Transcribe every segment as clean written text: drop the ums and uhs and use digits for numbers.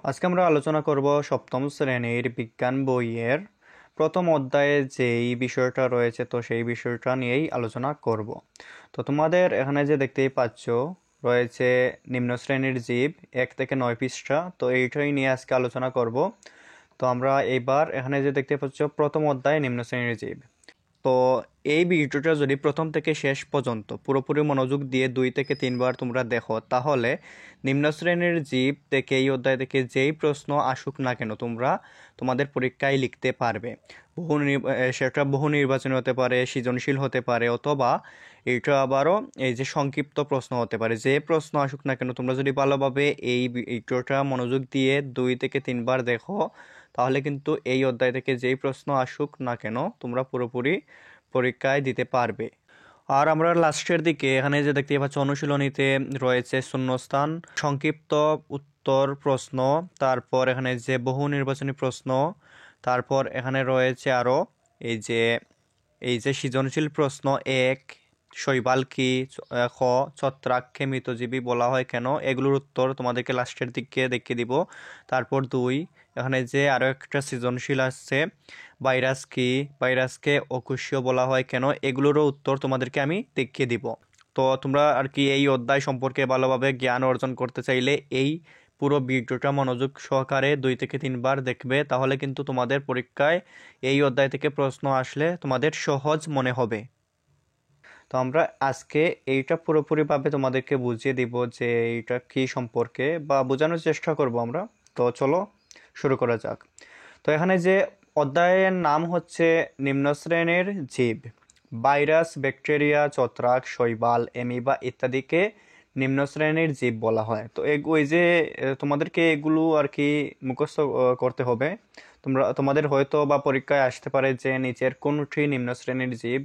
আজকে আমরা আলোচনা করব সপ্তম শ্রেণীর বিজ্ঞান বইয়ের প্রথম অধ্যায়ে যেই বিষয়টা রয়েছে তো সেই বিষয়টা নিয়েই আলোচনা করব। তো তোমাদের এখানে যে দেখতেই পাচ্ছ রয়েছে নিম্ন শ্রেণীর জীব 1 থেকে 9 পৃষ্ঠা, তো এইটাই নিয়ে আজকে আলোচনা করব। তো আমরা এইবার এখানে যে দেখতে পাচ্ছ প্রথম অধ্যায় নিম্ন শ্রেণীর জীব। তো এই ভিডিওটা যদি প্রথম থেকে শেষ পর্যন্ত পুরোপুরি মনোযোগ দিয়ে 2 থেকে 3 বার তোমরা দেখো, তাহলে নিম্ন শ্রেণীর জীব থেকে এই অধ্যায় থেকে যেই প্রশ্ন আসুক না কেন তোমরা তোমাদের পরীক্ষায় লিখতে পারবে। সেটা বহু নির্বাচনী হতে পারে, সৃজনশীল হতে পারে, অথবা এটা আবারও এই যে সংক্ষিপ্ত প্রশ্ন হতে পারে। যে প্রশ্ন আসুক না কেন তোমরা যদি ভালোভাবে এই ভিডিওটা মনোযোগ দিয়ে 2 থেকে 3 বার দেখো, তাহলে কিন্তু এই অধ্যায় থেকে যেই প্রশ্ন আসুক না কেন তোমরা পুরোপুরি পরীক্ষায় দিতে পারবে। আর আমরা লাস্টের দিকে এখানে যে দেখতে পাচ্ছ অনুশীলনীতে রয়েছে শূন্যস্থান, সংক্ষিপ্ত উত্তর প্রশ্ন, তারপর এখানে যে বহু নির্বাচনী প্রশ্ন, তারপর এখানে রয়েছে আরও এই যে সৃজনশীল প্রশ্ন 1, শৈবাল কি, খ ছত্রাককে মৃতজীবী বলা হয় কেন, এগুলোর উত্তর তোমাদেরকে লাস্টের দিকে দেখিয়ে দিব। তারপর 2, এখানে যে আরও একটা সৃজনশীল আসছে ভাইরাস কি, ভাইরাসকে অকোষীয় বলা হয় কেন, এগুলোরও উত্তর তোমাদেরকে আমি দেখিয়ে দিব। তো তোমরা আর কি এই অধ্যায় সম্পর্কে ভালোভাবে জ্ঞান অর্জন করতে চাইলে এই পুরো ভিডিওটা মনোযোগ সহকারে 2 থেকে 3 বার দেখবে, তাহলে কিন্তু তোমাদের পরীক্ষায় এই অধ্যায় থেকে প্রশ্ন আসলে তোমাদের সহজ মনে হবে। তো আমরা আজকে এইটা পুরোপুরিভাবে তোমাদেরকে বুঝিয়ে দিব যে এইটা কি সম্পর্কে বা বোঝানোর চেষ্টা করব আমরা। তো চলো শুরু করা যাক। তো এখানে যে অধ্যায়ের নাম হচ্ছে নিম্ন শ্রেণীর জীব। ভাইরাস, ব্যাকটেরিয়া, ছত্রাক, শৈবাল, অ্যামিবা ইত্যাদিকে নিম্ন শ্রেণীর জীব বলা হয়। তো ওই যে তোমাদেরকে এগুলো আর কি মুখস্থ করতে হবে। তোমাদের হয়তো বা পরীক্ষায় আসতে পারে যে নিচের কোনটি নিম্ন শ্রেণীর জীব,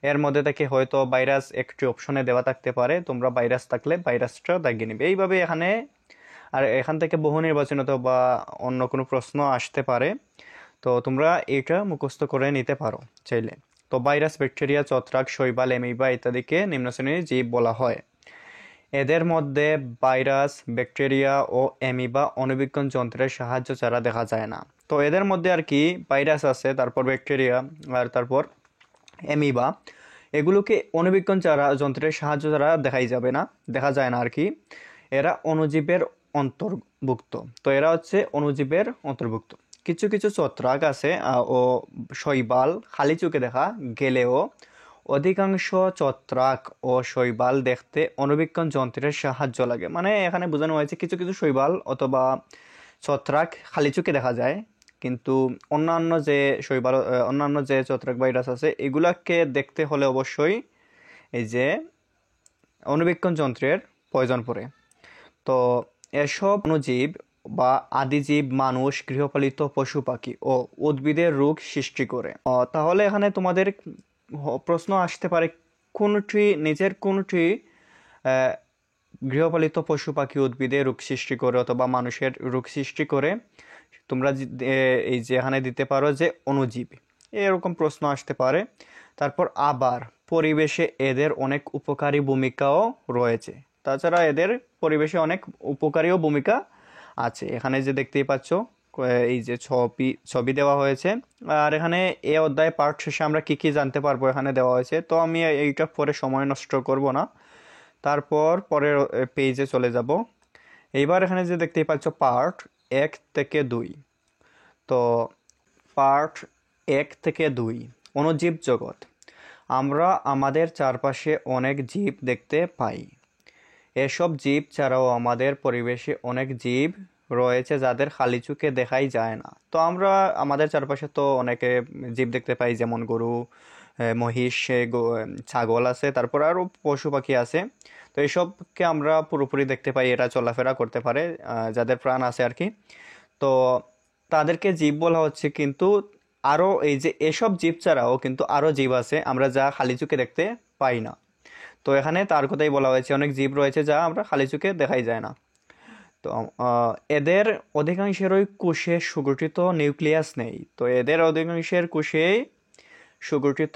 এর মধ্যে থেকে হয়তো ভাইরাস একটি অপশনে দেওয়া থাকতে পারে, তোমরা ভাইরাস থাকলে ভাইরাসটা দাগিয়ে নিবে এইভাবে এখানে। আর এখান থেকে বহু নির্বাচন বা অন্য কোনো প্রশ্ন আসতে পারে, তো তোমরা এটা মুখস্থ করে নিতে পারো চাইলে। তো ভাইরাস, ব্যাকটেরিয়া, ছত্রাক, শৈবাল, অ্যামিবা ইত্যাদিকে নিম্ন শ্রেণীর জীব বলা হয়। এদের মধ্যে ভাইরাস, ব্যাকটেরিয়া ও অ্যামিবা অণুবীক্ষণ যন্ত্রের সাহায্য ছাড়া দেখা যায় না। তো এদের মধ্যে আর কি ভাইরাস আছে, তারপর ব্যাকটেরিয়া আর তারপর অ্যামিবা, এগুলোকে অণুবীক্ষণ যন্ত্রের সাহায্য ছাড়া দেখা যায় না আর কি। এরা অণুজীবের অন্তর্ভুক্ত। তো এরা হচ্ছে অণুজীবের অন্তর্ভুক্ত। কিছু কিছু ছত্রাক আছে ও শৈবাল খালি চোখে দেখা গেলেও অধিকাংশ ছত্রাক ও শৈবাল দেখতে অণুবীক্ষণ যন্ত্রের সাহায্য লাগে। মানে এখানে বোঝানো হয়েছে কিছু কিছু শৈবাল অথবা ছত্রাক খালি চোখে দেখা যায়, কিন্তু অন্যান্য যে ছত্রাক ভাইরাস আছে এগুলাকে দেখতে হলে অবশ্যই এই যে অণুবীক্ষণ যন্ত্রের প্রয়োজন পড়ে। তো এসব অণুজীব বা আদিজীব মানুষ, গৃহপালিত পশু পাখি ও উদ্ভিদের রোগ সৃষ্টি করে। তাহলে এখানে তোমাদের প্রশ্ন আসতে পারে কোনটি গৃহপালিত পশু পাখি উদ্ভিদের রোগ সৃষ্টি করে অথবা মানুষের রোগ সৃষ্টি করে। তোমরা এই যে এখানে দিতে পারো যে অণুজীব, এরকম প্রশ্ন আসতে পারে। তারপর আবার পরিবেশে এদের অনেক উপকারী ভূমিকাও রয়েছে। তাছাড়া এদের পরিবেশে অনেক উপকারীও ভূমিকা আছে। এখানে যে দেখতেই পাচ্ছ এই যে ছবি দেওয়া হয়েছে। আর এখানে এই অধ্যায় পার্ট শেষে আমরা কি কি জানতে পারবো এখানে দেওয়া হয়েছে। তো আমি এইটা পরে সময় নষ্ট করব না, তারপর পরের পেজে চলে যাব। এইবার এখানে যে দেখতেই পাচ্ছ পার্ট 1 থেকে 2। তো পার্ট 1 থেকে 2, অণুজীব জগৎ। আমরা আমাদের চারপাশে অনেক জীব দেখতে পাই। এসব জীব ছাড়াও আমাদের পরিবেশে অনেক জীব রয়েছে যাদের খালি চোখে দেখাই যায় না। তো আমরা আমাদের চারপাশে তো অনেকে জীব দেখতে পাই, যেমন গরু, মহিষ, ছাগল আছে, তারপর আরও পশু পাখি আছে। তো এইসবকে আমরা পুরোপুরি দেখতে পাই, এরা চলাফেরা করতে পারে, যাদের প্রাণ আছে আর কি। তো তাদেরকে জীব বলা হচ্ছে, কিন্তু আরও এই যে এসব জীব ছাড়াও কিন্তু আরও জীব আছে আমরা যা খালি চোখে দেখতে পাই না। তো এখানে তার কথাই বলা হয়েছে, অনেক জীব রয়েছে যা আমরা খালি চোখে দেখাই যায় না। তো এদের অধিকাংশেরই কোষে সুগঠিত নিউক্লিয়াস নেই। তো এদের অধিকাংশের কোষে সুগঠিত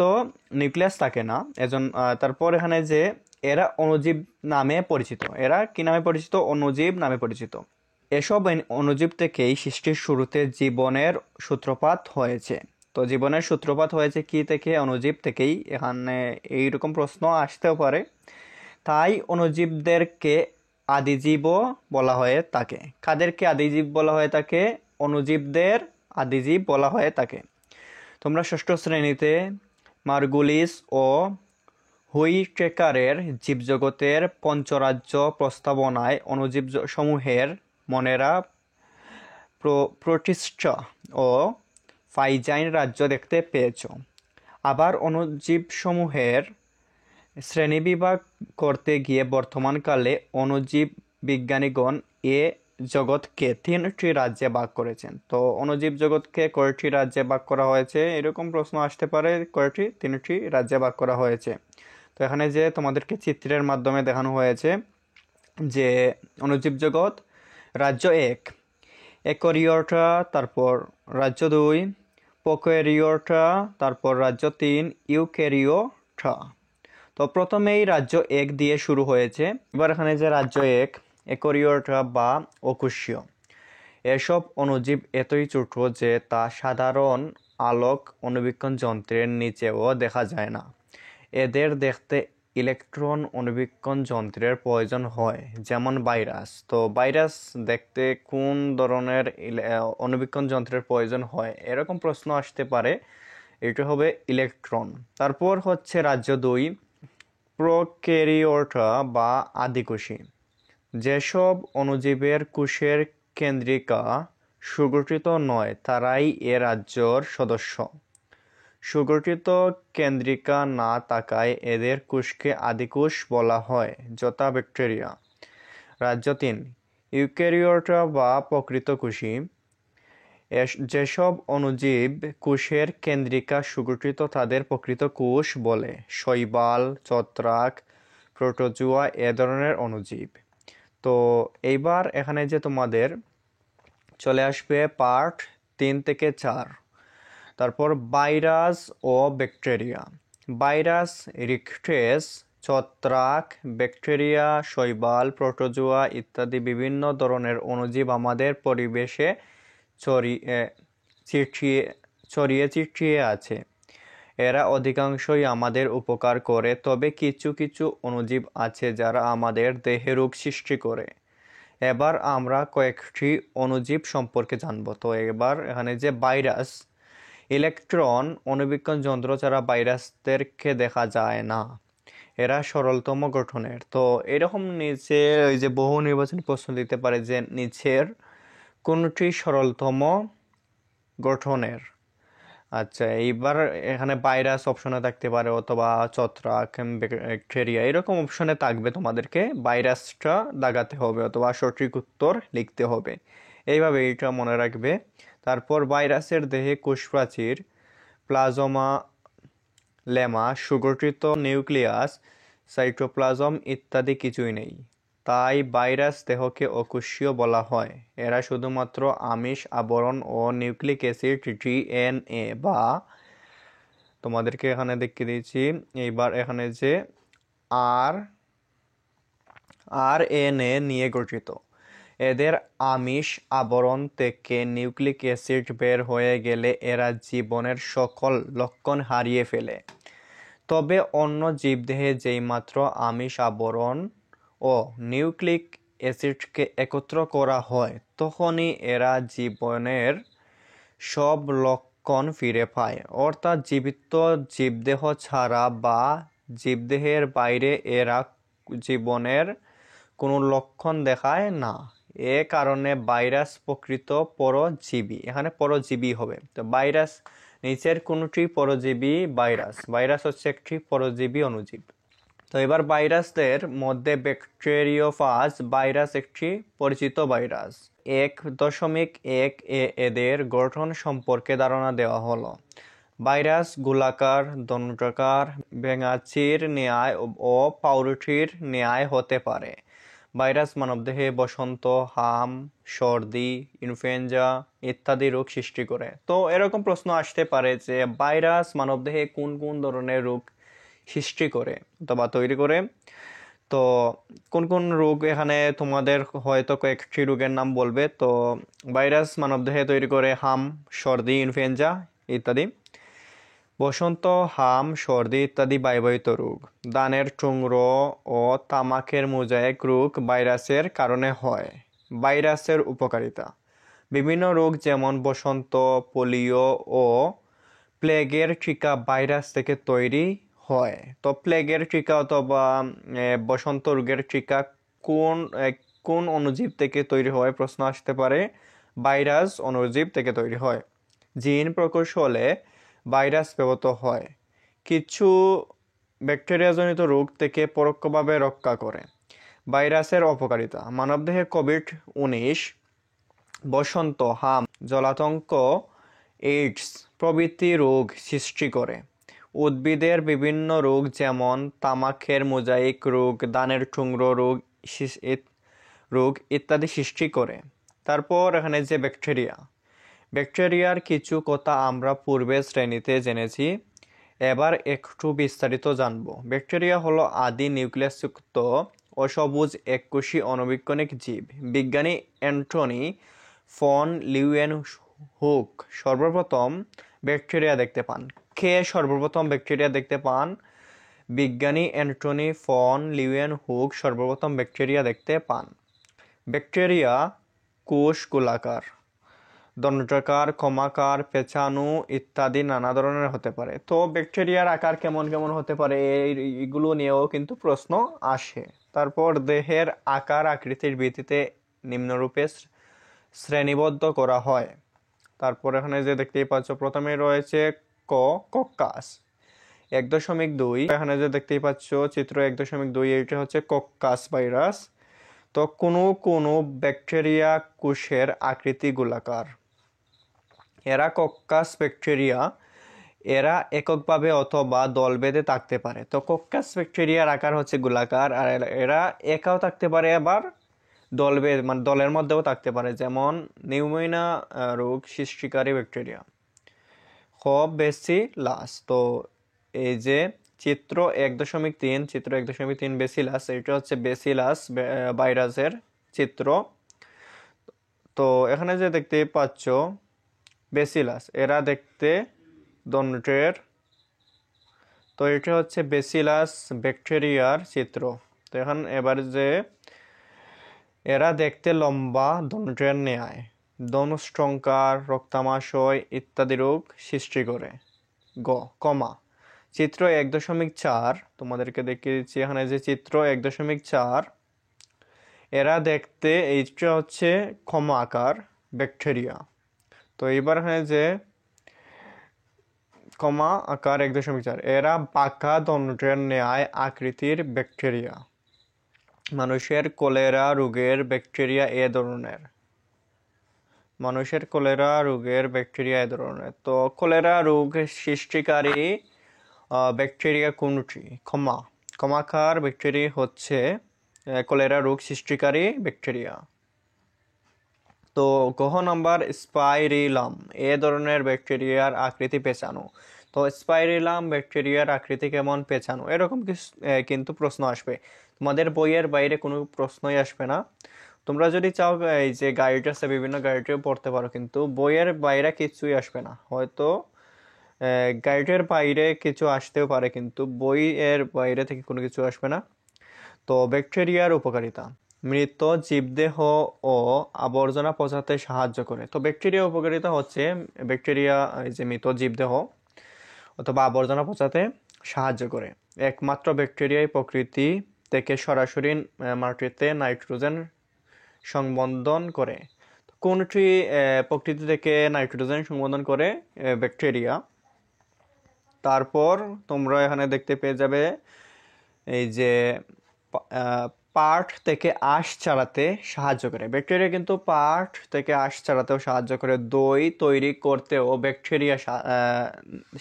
নিউক্লিয়াস থাকে না। তারপর এখানে যে এরা অণুজীব নামে পরিচিত। এরা কি নামে পরিচিত? অণুজীব নামে পরিচিত। এসব অণুজীব থেকেই সৃষ্টির শুরুতে জীবনের সূত্রপাত হয়েছে। তো জীবনের সূত্রপাত হয়েছে কি থেকে? অণুজীব থেকেই। এখানে এইরকম প্রশ্ন আসতেও পারে। তাই অণুজীবদেরকে আদিজীবও বলা হয়ে থাকে। কাদেরকে আদিজীব বলা হয়ে থাকে? অণুজীবদের আদিজীব বলা হয়ে থাকে। তোমরা ষষ্ঠ শ্রেণীতে মার্গুলিস ও হুইটেকারের জীবজগতের পঞ্চরাজ্য প্রস্তাবনায় অণুজীব সমূহের মনেরা, প্রোটিস্টা ও ফাইজাইন রাজ্য দেখতে পেয়েছ। আবার অণুজীবসমূহের শ্রেণীবিভাগ করতে গিয়ে বর্তমানকালে অণুজীব বিজ্ঞানীগণ এ জগৎকে 3টি রাজ্যে ভাগ করেছেন। তো অণুজীব জগৎকে কয়টি রাজ্যে ভাগ করা হয়েছে? এরকম প্রশ্ন আসতে পারে। কয়টি? 3টি রাজ্যে ভাগ করা হয়েছে। তো এখানে যে তোমাদেরকে চিত্রের মাধ্যমে দেখানো হয়েছে যে অণুজীব জগৎ রাজ্য 1 একরিওটা, তারপর রাজ্য 2 প্রোক্যারিওটা, তারপর রাজ্য 3 ইউক্যারিওটা। তো প্রথমেই রাজ্য 1 দিয়ে শুরু হয়েছে। এবার এখানে যে রাজ্য 1 একরিওটা বা অকোষীয়, এসব অণুজীব এতই ছোট যে তা সাধারণ আলোক অণুবীক্ষণ যন্ত্রের নিচেও দেখা যায় না। এদের দেখতে ইলেকট্রন অণুবীক্ষণ যন্ত্রের প্রয়োজন হয়, যেমন ভাইরাস। তো ভাইরাস দেখতে কোন ধরনের অণুবীক্ষণ যন্ত্রের প্রয়োজন হয়? এরকম প্রশ্ন আসতে পারে। এটা হবে ইলেকট্রন। তারপর হচ্ছে রাজ্য 2 প্রোক্যারিওটা বা আদিকোষী, যেসব অণুজীবের কোষের কেন্দ্রিকা সুগঠিত নয় তারাই এ রাজ্যর সদস্য। সুগঠিত কেন্দ্রিকা না থাকায় এদের কোষকে আদিকোষ বলা হয়, যথা ব্যাকটেরিয়া। রাজ্য 3 ইউক্যারিওটা বা প্রকৃত কোষী, যেসব অণুজীব কোষের কেন্দ্রিকা সুগঠিত তাদের প্রকৃত কোষ বলে। শৈবাল, ছত্রাক, প্রোটোজোয়া এ ধরনের অণুজীব। তো এইবার এখানে যে তোমাদের চলে আসবে পার্ট 3 থেকে 4। তারপর ভাইরাস ও ব্যাকটেরিয়া। ভাইরাস, রিকটেস, ছত্রাক, ব্যাকটেরিয়া, শৈবাল, প্রোটোজোয়া ইত্যাদি বিভিন্ন ধরনের অণুজীব আমাদের পরিবেশে ছড়িয়ে ছিটিয়ে আছে। এরা অধিকাংশই আমাদের উপকার করে, তবে কিছু কিছু অণুজীব আছে যারা আমাদের দেহে রোগ সৃষ্টি করে। এবার আমরা কয়েকটি অণুজীব সম্পর্কে জানব। তো এবার এখানে যে ভাইরাস, ইলেকট্রন অণুবীক্ষণ যন্ত্র ছাড়া ভাইরাসদেরকে দেখা যায় না। এরা সরলতম গঠনের। তো এরকম নিচে ওই যে বহু নির্বাচনী প্রশ্ন দিতে পারে যে নিচের কোনটি সরলতম গঠনের। আচ্ছা, এইবার এখানে ভাইরাস অপশনে থাকতে পারে, অথবা ছত্রাক, ব্যাকটেরিয়া এরকম অপশনে থাকবে। তোমাদেরকে ভাইরাসটা দাগাতে হবে অথবা সঠিক উত্তর লিখতে হবে। এইভাবে এটা মনে রাখবে। তারপর ভাইরাসের দেহে কোষপ্রাচীর, প্লাজমা, লেমা, সুগঠিত নিউক্লিয়াস, সাইটোপ্লাজম ইত্যাদি কিছুই নেই। তাই ভাইরাস দেহকে অকোষীয় বলা হয়। এরা শুধুমাত্র আমিষ আবরণ ও নিউক্লিক অ্যাসিড ডিএনএ বা, তোমাদেরকে এখানে দেখিয়ে দিয়েছি। এইবার এখানে যে আরএনএ নিয়ে গঠিত। এদের আমিষ আবরণ থেকে নিউক্লিক অ্যাসিড বের হয়ে গেলে এরা জীবনের সকল লক্ষণ হারিয়ে ফেলে। তবে অন্য জীবদেহে যেই মাত্র আমিষ আবরণ ও নিউক্লিক অ্যাসিডকে একত্র করা হয়, তখনই এরা জীবনের সব লক্ষণ ফিরে পায়। অর্থাৎ জীবিত জীবদেহ ছাড়া বা জীবদেহের বাইরে এরা জীবনের কোনো লক্ষণ দেখায় না। এ কারণে ভাইরাস প্রকৃত পরজীবী। এখানে পরজীবী হবে। তো ভাইরাস নিচের কোনটি পরজীবী? ভাইরাস হচ্ছে একটি পরজীবী অণুজীব। তো এবার ভাইরাসদের মধ্যে ব্যাকটেরিওফাজ ভাইরাস একটি পরিচিত ভাইরাস। 1.1 এদের গঠন সম্পর্কে ধারণা দেওয়া হলো। ভাইরাস গোলাকার, দণ্ডাকার, ভেঙাচির ন্যায় ও পাউরুটির ন্যায় হতে পারে। ভাইরাস মানবদেহে বসন্ত, হাম, সর্দি, ইনফ্লুয়েঞ্জা ইত্যাদি রোগ সৃষ্টি করে। তো এরকম প্রশ্ন আসতে পারে যে ভাইরাস মানবদেহে কোন কোন ধরনের রোগ সৃষ্টি করে অথবা তৈরি করে? তো কোন কোন রোগ এখানে তোমাদের হয়তো কয়েকটি রোগের নাম বলবে। তো ভাইরাস মানবদেহে তৈরি করে হাম, সর্দি, ইনফ্লুয়েঞ্জা ইত্যাদি। বসন্ত, হাম, সর্দি ইত্যাদি বায়ুবাহিত রোগ। দানের চুংড়ো ও তামাকের মোজাইক রোগ ভাইরাসের কারণে হয়। ভাইরাসের উপকারিতা: বিভিন্ন রোগ যেমন বসন্ত, পোলিও ও প্লেগের টিকা ভাইরাস থেকে তৈরি হয়। তো প্লেগের টিকা অথবা বসন্ত রোগের টিকা কোন কোন অণুজীব থেকে তৈরি হয় প্রশ্ন আসতে পারে। ভাইরাস অণুজীব থেকে তৈরি হয়। জিন প্রকৌশলে ভাইরাস ব্যবহৃত হয়। কিছু ব্যাকটেরিয়াজনিত রোগ থেকে পরোক্ষভাবে রক্ষা করে। ভাইরাসের অপকারিতা: মানবদেহে কোভিড-19, বসন্ত, হাম, জলাতঙ্ক, এইডস প্রভৃতি রোগ সৃষ্টি করে। উদ্ভিদের বিভিন্ন রোগ যেমন তামাকের মোজাইক রোগ, দানের চুংড়ো রোগ ইত্যাদি সৃষ্টি করে। তারপর এখানে যে ব্যাকটেরিয়ার কিছু কথা আমরা পূর্বের শ্রেণীতে জেনেছি, এবার একটু বিস্তারিত জানব। ব্যাকটেরিয়া হলো আদি নিউক্লিয়াসযুক্ত অসবুজ এককোষী অণুবীক্ষণিক জীব। বিজ্ঞানী অ্যান্টনি ফন লিউয়েনহুক সর্বপ্রথম ব্যাকটেরিয়া দেখতে পান। কে সর্বপ্রথম ব্যাকটেরিয়া দেখতে পান? বিজ্ঞানী অ্যান্টনি ফন লিউয়েনহুক সর্বপ্রথম ব্যাকটেরিয়া দেখতে পান। ব্যাকটেরিয়া কোষ গোলাকার, দণ্ডাকার, কমাকার, পেঁচানো ইত্যাদি নানা ধরনের হতে পারে। তো ব্যাকটেরিয়ার আকার কেমন কেমন হতে পারে এইগুলো নিয়েও কিন্তু প্রশ্ন আসে। তারপর দেহের আকার আকৃতির ভিত্তিতে নিম্নরূপে শ্রেণীবদ্ধ করা হয়। তারপর এখানে যে দেখতেই পাচ্ছ প্রথমে রয়েছে কক্কাস 1.2। এখানে যে দেখতেই পাচ্ছ চিত্র 1.2, এইটা হচ্ছে কক্কাস ভাইরাস। তো কোনো ব্যাকটেরিয়া কোষের আকৃতি গোলাকার। এরা কক্কাস ব্যাকটেরিয়া, এরা এককভাবে অথবা দল বেঁধে থাকতে পারে। তো কক্কাস ব্যাকটেরিয়ার আকার হচ্ছে গোলাকার, আর এরা একাও থাকতে পারে, আবার দল বেঁধে মানে দলের মধ্যেও থাকতে পারে, যেমন নিউমোনিয়া রোগ সৃষ্টিকারী ব্যাকটেরিয়া বেসিলাস। তো এই যে চিত্র 1.3 বেসিলাস, এটা হচ্ছে বেসিলাস ভাইরাসের চিত্র। তো এখানে যে দেখতে পাচ্ছ বেসিলাস, এরা দেখতে দণ্ডের। তো এটা হচ্ছে বেসিলাস ব্যাকটেরিয়ার চিত্র। তো এখন এবার যে এরা দেখতে লম্বা দণ্ডের ন্যায়, ধনুষ্টঙ্কার, রক্তামাশয় ইত্যাদি রোগ সৃষ্টি করে। কমা চিত্র 1.4 তোমাদেরকে দেখিয়ে দিচ্ছি। এখানে যে চিত্র 1.4, এরা দেখতে এইটা হচ্ছে কমা আকার ব্যাকটেরিয়া। তো এইবার এখানে যে কমা আকার 1.4, এরা পাকা দণ্ডের ন্যায় আকৃতির ব্যাকটেরিয়া। মানুষের কলেরা রোগের ব্যাকটেরিয়া এ ধরনের। তো কলেরা রোগ সৃষ্টিকারী ব্যাকটেরিয়া কোনটি? কমাকার ব্যাকটেরিয়া হচ্ছে কলেরা রোগ সৃষ্টিকারী ব্যাকটেরিয়া। তো গ্রহ নাম্বার স্পাইরিলাম এ ধরনের ব্যাকটেরিয়ার আকৃতি পেঁচানো। তো স্পাইরিলাম ব্যাকটেরিয়ার আকৃতি কেমন, পেঁচানো, এরকম কিন্তু প্রশ্ন আসবে। তোমাদের বইয়ের বাইরে কোনো প্রশ্নই আসবে না। তোমরা যদি চাও এই যে গাইড আছে, বিভিন্ন গাইডেও পড়তে পারো, কিন্তু বইয়ের বাইরে কিছুই আসবে না। হয়তো গাইডের বাইরে কিছু আসতেও পারে, কিন্তু বইয়ের বাইরে থেকে কোনো কিছু আসবে না। তো ব্যাকটেরিয়ার উপকারিতা: মৃত জীবদেহ ও আবর্জনা পচাতে সাহায্য করে। তো ব্যাকটেরিয়া উপকারিতা হচ্ছে ব্যাকটেরিয়া এই যে মৃত জীবদেহ অথবা আবর্জনা পচাতে সাহায্য করে। একমাত্র ব্যাকটেরিয়াই প্রকৃতি থেকে সরাসরি মাটিতে নাইট্রোজেন সংবন্ধন করে। কোনটি প্রকৃতি থেকে নাইট্রোজেন সংবন্ধন করে? ব্যাকটেরিয়া। তারপর তোমরা এখানে দেখতে পেয়ে যাবে এই যে পাট থেকে আঁশ ছাড়াতে সাহায্য করে। ব্যাকটেরিয়া কিন্তু পাট থেকে আঁশ ছাড়াতেও সাহায্য করে। দই তৈরি করতেও ব্যাকটেরিয়ার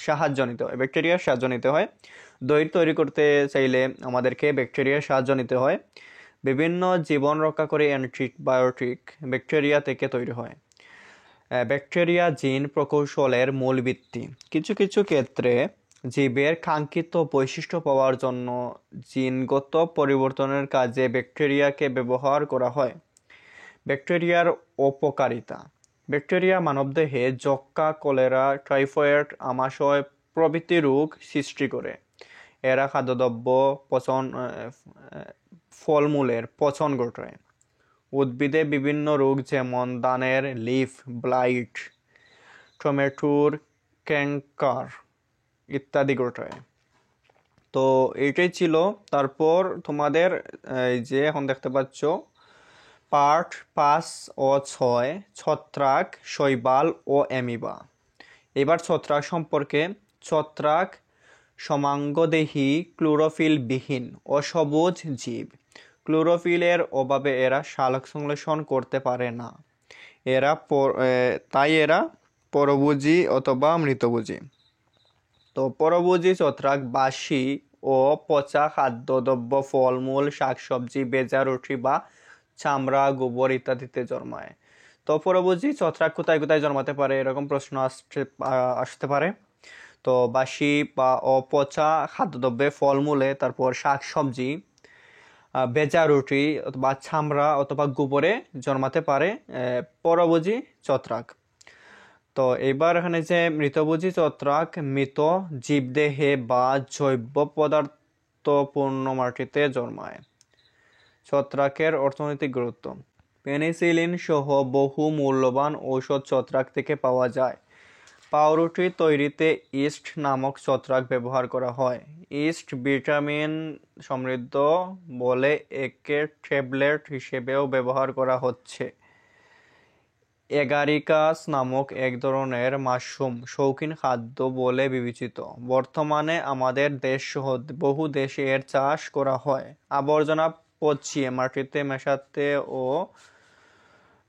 সাহায্য নিতে হয়। দই তৈরি করতে চাইলে আমাদেরকে ব্যাকটেরিয়ার সাহায্য নিতে হয়। বিভিন্ন জীবন রক্ষাকারী অ্যান্টিবায়োটিক ব্যাকটেরিয়া থেকে তৈরি হয়। ব্যাকটেরিয়া জিন প্রকৌশলের মূল ভিত্তি। কিছু কিছু ক্ষেত্রে জীবের কাঙ্ক্ষিত বৈশিষ্ট্য পাওয়ার জন্য জিনগত পরিবর্তনের কাজে ব্যাকটেরিয়াকে ব্যবহার করা হয়। ব্যাকটেরিয়ার অপকারিতা। ব্যাকটেরিয়া মানবদেহে যক্ষ্মা, কলেরা, টাইফয়েড, আমাশয় প্রভৃতি রোগ সৃষ্টি করে। এরা খাদ্যদ্রব্য পচন, ফলমূলের পচন ঘটায়। উদ্ভিদে বিভিন্ন রোগ যেমন ধানের লিফ ব্লাইট, টমেটোর ক্যাঙ্কার ইত্যাদি ঘটায়। তো এইটাই ছিল। তারপর তোমাদের এই যে এখন দেখতে পাচ্ছ পার্ট 5 ও 6, ছত্রাক, শৈবাল ও অ্যামিবা। এবার ছত্রাক সম্পর্কে। ছত্রাক সমাঙ্গদেহী, ক্লোরোফিলবিহীন ও সবুজ জীব। ক্লোরোফিলের অভাবে এরা সালোক সংশ্লেষণ করতে পারে না। তাই এরা পরভোজী অথবা মৃতভোজী। তো পরভোজী ছত্রাক বাসি ও পচা খাদ্যদ্রব্য, ফলমূল, শাকসবজি, ভেজা রুটি বা চামড়া, গোবর ইত্যাদিতে জন্মায়। তো পরভোজী ছত্রাক কোথায় কোথায় জন্মাতে পারে, এরকম প্রশ্ন আসতে পারে। তো বাসি বা অপচা খাদ্যদ্রব্যে, ফলমূলে, তারপর শাকসবজি, ভেজা রুটি অথবা চামড়া অথবা গোবরে জন্মাতে পারে পরভোজী ছত্রাক। তো এবার এখানে যে মৃতভোজী ছত্রাক মৃত জীবদেহে বা জৈব পদার্থপূর্ণ মাটিতে জন্মায়। ছত্রাকের অর্থনৈতিক গুরুত্ব। পেনিসিলিন সহ বহু মূল্যবান ঔষধ ছত্রাক থেকে পাওয়া যায়। পাউরুটি তৈরিতে ইস্ট নামক ছত্রাক ব্যবহার করা হয়। ইস্ট ভিটামিন সমৃদ্ধ বলে একে ট্যাবলেট হিসেবেও ব্যবহার করা হচ্ছে। এগারিকাস নামক এক ধরনের মাশরুম শৌখিন খাদ্য বলে বিবেচিত। বর্তমানে আমাদের দেশসহ বহু দেশে এর চাষ করা হয়। আবর্জনা পচিয়ে মাটিতে মেশাতে ও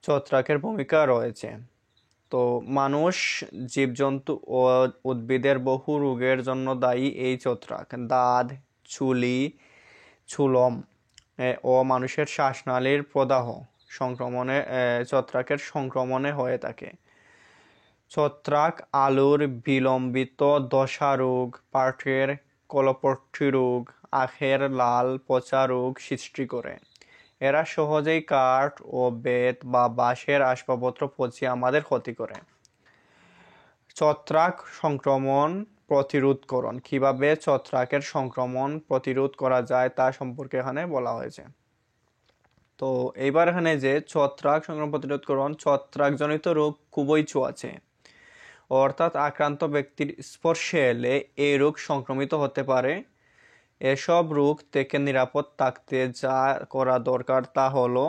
ছত্রাকের ভূমিকা রয়েছে। তো মানুষ, জীবজন্তু ও উদ্ভিদের বহু রোগের জন্য দায়ী এই ছত্রাক। দাঁত, চুলি, চুলম ও মানুষের শ্বাসনালীর প্রদাহ সংক্রমণে ছত্রাকের সংক্রমণে হয়ে থাকে। ছত্রাক আলুর বিলম্বিত দশা রোগ, পাটের কলপট্টি রোগ, আখের লাল পচা রোগ সৃষ্টি করে। এরা সহজেই কাঠ ও বেত বা বাঁশের আসবাবপত্র পচিয়ে আমাদের ক্ষতি করে। ছত্রাক সংক্রমণ প্রতিরোধকরণ। কিভাবে ছত্রাকের সংক্রমণ প্রতিরোধ করা যায় তা সম্পর্কে এখানে বলা হয়েছে। তো এইবার এখানে যে ছত্রাক সংক্রমণ প্রতিরোধকরণ, ছত্রাকজনিত রোগ খুবই ছোঁয়াচে, অর্থাৎ আক্রান্ত ব্যক্তির স্পর্শে এলে এই রোগ সংক্রমিত হতে পারে। এসব রোগ থেকে নিরাপদ থাকতে যা করা দরকার তা হলো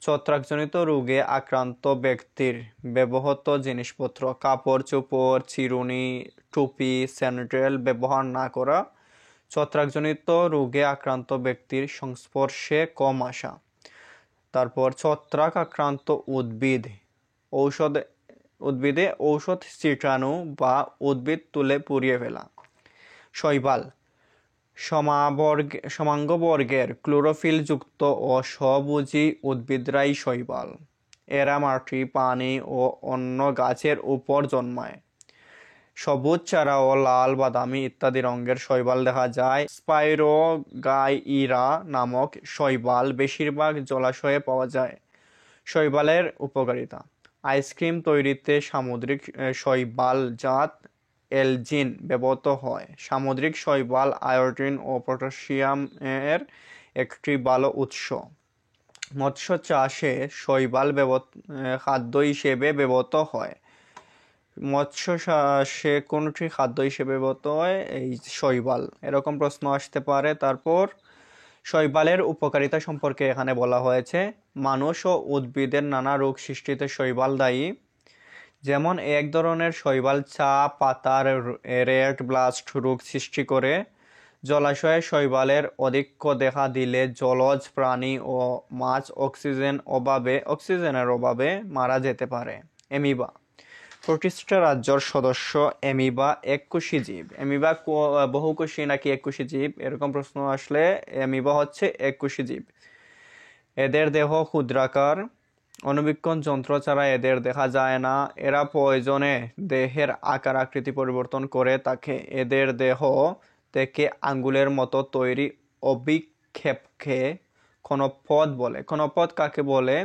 ছত্রাকজনিত রোগে আক্রান্ত ব্যক্তির ব্যবহৃত জিনিসপত্র, কাপড় চোপড়, চিরুনি, টুপি, স্যানিটাইজার ব্যবহার না করা, ছত্রাকজনিত রোগে আক্রান্ত ব্যক্তির সংস্পর্শে কম আসা। তারপর ছত্রাক আক্রান্ত উদ্ভিদে ঔষধ ছিটানো বা উদ্ভিদ তুলে পুড়িয়ে ফেলা। শৈবাল সমাঙ্গবর্গের ক্লোরোফিলযুক্ত ও সবুজি উদ্ভিদরাই শৈবাল। এরা মাটি, পানি ও অন্য গাছের উপর জন্মায়। সবুজ চারা ও লাল, বাদামি ইত্যাদি রঙের শৈবাল দেখা যায়। স্পাইরোগাইরা নামক শৈবাল বেশিরভাগ জলাশয়ে পাওয়া যায়। শৈবালের উপকারিতা। আইসক্রিম তৈরিতে সামুদ্রিক শৈবাল জাত এলজিন ব্যবহৃত হয়। সামুদ্রিক শৈবাল আয়োডিন ও পটাশিয়ামের একটি ভালো উৎস। মৎস্য চাষে শৈবাল খাদ্য হিসেবে ব্যবহৃত হয়। মৎস্য চাষে কোনটি খাদ্য হিসেবে ব্যবহৃত হয়? এই শৈবাল। এরকম প্রশ্ন আসতে পারে। তারপর শৈবালের উপকারিতা সম্পর্কে এখানে বলা হয়েছে। মানুষ ও উদ্ভিদের নানা রোগ সৃষ্টিতে শৈবাল দায়ী। যেমন এক ধরনের শৈবাল চা পাতার রেড ব্লাস্ট রোগ সৃষ্টি করে। জলাশয়ে শৈবালের আধিক্য দেখা দিলে জলজ প্রাণী ও মাছ অক্সিজেনের অভাবে মারা যেতে পারে। অ্যামিবা প্রতিষ্ঠা রাজ্যর সদস্য। অ্যামিবা এককোষী জীব। অ্যামিবা বহুকোষী নাকি এককোষী জীব, এরকম প্রশ্ন আসলে অ্যামিবা হচ্ছে এককোষী জীব। এদের দেহ ক্ষুদ্রাকার অণুবীক্ষণ যন্ত্র ছাড়া এদের দেখা যায় না। এরা প্রয়োজনে দেহের আকার আকৃতি পরিবর্তন করে থাকে। এদের দেহ থেকে আঙ্গুলের মতো তৈরি অভিক্ষেপকে ক্ষণপথ বলে। ক্ষণপথ কাকে বলে?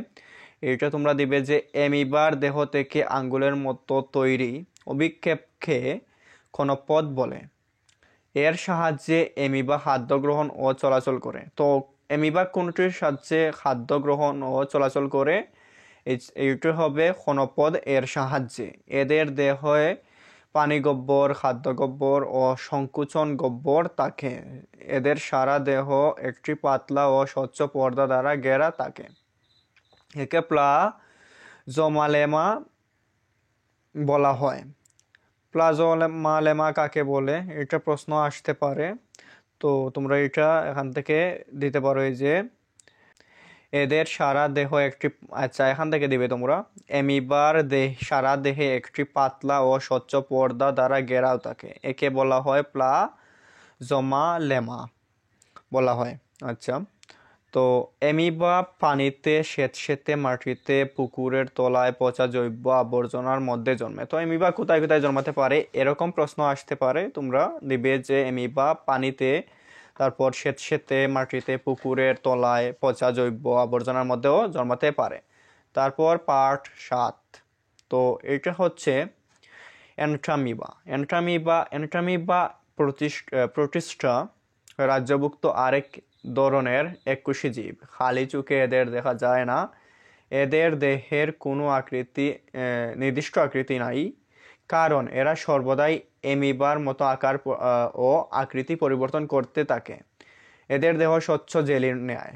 এটা তোমরা দিবে যে অ্যামিবার দেহ থেকে আঙ্গুলের মতো তৈরি অভিক্ষেপকে ক্ষণপথ বলে। এর সাহায্যে অ্যামিবা খাদ্য গ্রহণ ও চলাচল করে। তো অ্যামিবা কোনটির সাহায্যে খাদ্য গ্রহণ ও চলাচল করে? এইটা হবে ক্ষণপথ এর সাহায্যে। এদের দেহে পানি গহ্বর, খাদ্য গহ্বর ও সংকুচন গহ্বর থাকে। এদের সারা দেহ একটি পাতলা ও স্বচ্ছ পর্দা দ্বারা ঘেরা থাকে। একে প্লাজোমালেমা বলা হয়। প্লাজোমালেমা কাকে বলে? এটা প্রশ্ন আসতে পারে। তো তোমরা এটা এখান থেকে দিতে পারো এই যে এদের সারা দেহ একটি, আচ্ছা এখান থেকে দিবে তোমরা, অ্যামিবার সারা দেহে একটি পাতলা ও স্বচ্ছ পর্দা দ্বারা ঘেরাও থাকে। একে বলা হয় প্লাজোমালেমা বলা হয়। আচ্ছা, তো অ্যামিবা পানিতে, স্যাঁতসেঁতে মাটিতে, পুকুরের তলায়, পচা জৈব আবর্জনার মধ্যে জন্মে। তো অ্যামিবা কোথায় কোথায় জন্মাতে পারে এরকম প্রশ্ন আসতে পারে। তোমরা দিবে যে অ্যামিবা পানিতে, তারপর স্যাঁতসেঁতে মাটিতে, পুকুরের তলায়, পচা জৈব আবর্জনার মধ্যেও জন্মাতে পারে। তারপর পার্ট 7, তো এটা হচ্ছে অ্যান্ট্রামিবা। অ্যান্ট্রামিবা প্রতিষ্ঠা রাজ্যভুক্ত আরেক ধরনের এককোষী জীব। খালি চোখে এদের দেখা যায় না। এদের দেহের কোনো নির্দিষ্ট আকৃতি নাই, কারণ এরা সর্বদাই অ্যামিবার মতো আকার ও আকৃতি পরিবর্তন করতে থাকে। এদের দেহ স্বচ্ছ জেলির ন্যায়।